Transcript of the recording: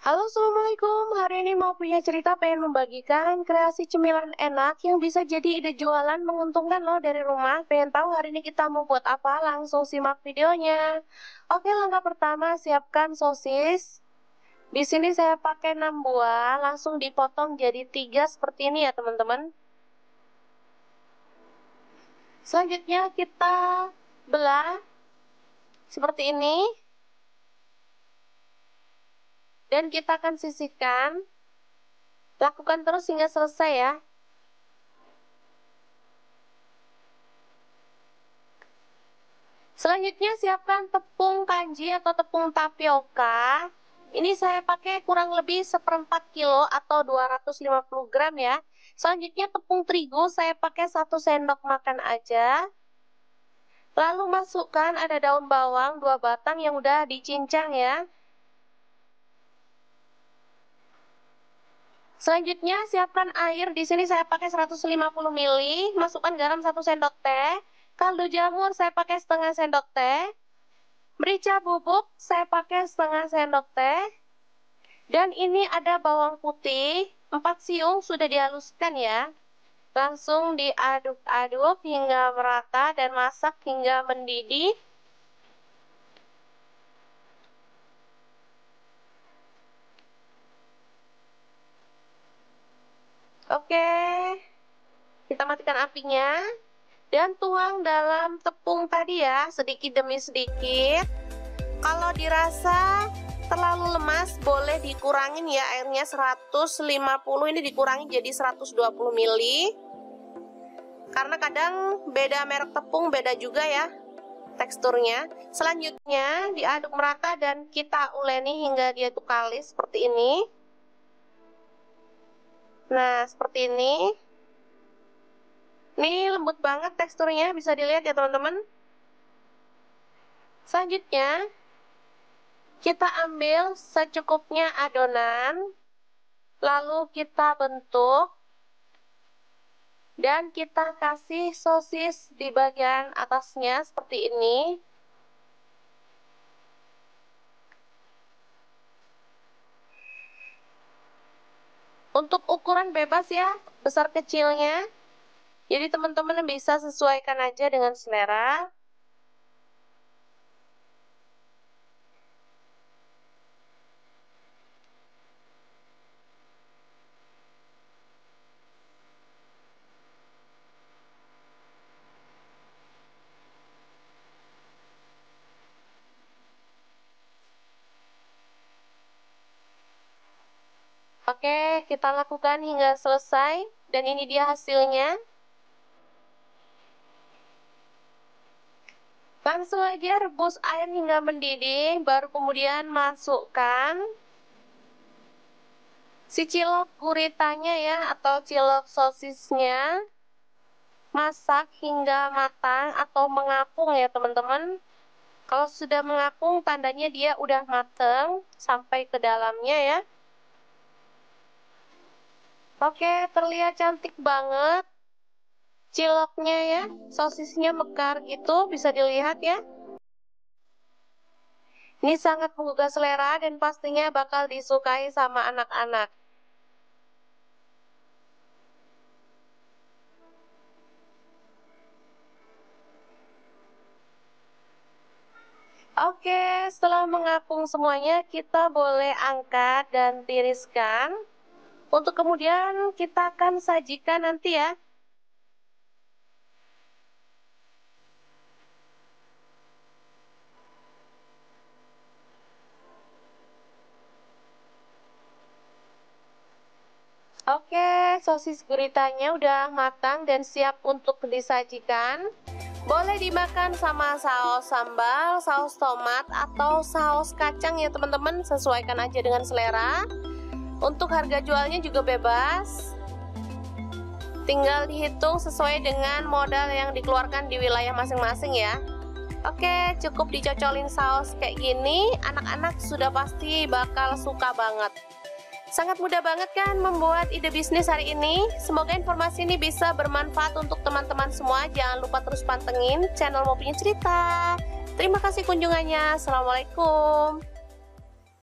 Halo, Assalamualaikum. Hari ini mau punya cerita pengen membagikan kreasi cemilan enak yang bisa jadi ide jualan menguntungkan loh dari rumah. Pengen tahu hari ini kita mau buat apa? Langsung simak videonya. Oke, langkah pertama siapkan sosis. Di sini saya pakai 6 buah, langsung dipotong jadi 3 seperti ini ya teman-teman. Selanjutnya kita belah seperti ini. Dan kita akan sisihkan. Lakukan terus hingga selesai ya. Selanjutnya siapkan tepung kanji atau tepung tapioka. Ini saya pakai kurang lebih 1/4 kilo atau 250 gram ya. Selanjutnya tepung terigu saya pakai 1 sendok makan aja. Lalu masukkan ada daun bawang 2 batang yang udah dicincang ya. Selanjutnya siapkan air. Di sini saya pakai 150 ml. Masukkan garam 1 sendok teh. Kaldu jamur saya pakai setengah sendok teh. Merica bubuk saya pakai setengah sendok teh. Dan ini ada bawang putih 4 siung sudah dihaluskan ya. Langsung diaduk-aduk hingga merata dan masak hingga mendidih. Oke, kita matikan apinya dan tuang dalam tepung tadi ya, sedikit demi sedikit. Kalau dirasa terlalu lemas boleh dikurangin ya airnya, 150 ini dikurangi jadi 120 ml. Karena kadang beda merek tepung beda juga ya teksturnya. Selanjutnya diaduk merata dan kita uleni hingga dia tuh kalis seperti ini. Nah, seperti ini. Ini lembut banget teksturnya, bisa dilihat ya teman-teman. Selanjutnya kita ambil secukupnya adonan, lalu kita bentuk dan kita kasih sosis di bagian atasnya seperti ini. Untuk ukuran bebas ya, besar kecilnya. Jadi teman-teman bisa sesuaikan aja dengan selera. Oke, kita lakukan hingga selesai dan ini dia hasilnya. Langsung aja rebus air hingga mendidih, baru kemudian masukkan si cilok guritanya ya atau cilok sosisnya. Masak hingga matang atau mengapung ya teman-teman. Kalau sudah mengapung tandanya dia udah matang sampai ke dalamnya ya. Oke, terlihat cantik banget ciloknya ya, sosisnya mekar gitu, bisa dilihat ya. Ini sangat menggugah selera dan pastinya bakal disukai sama anak-anak. Oke, setelah mengapung semuanya, kita boleh angkat dan tiriskan. Untuk kemudian kita akan sajikan nanti ya. Oke, sosis guritanya udah matang dan siap untuk disajikan. Boleh dimakan sama saus sambal, saus tomat, atau saus kacang ya teman-teman. Sesuaikan aja dengan selera. Untuk harga jualnya juga bebas. Tinggal dihitung sesuai dengan modal yang dikeluarkan di wilayah masing-masing ya. Oke, cukup dicocolin saus kayak gini, anak-anak sudah pasti bakal suka banget. Sangat mudah banget kan membuat ide bisnis hari ini. Semoga informasi ini bisa bermanfaat untuk teman-teman semua. Jangan lupa terus pantengin channel Mau Punya Cerita. Terima kasih kunjungannya. Assalamualaikum.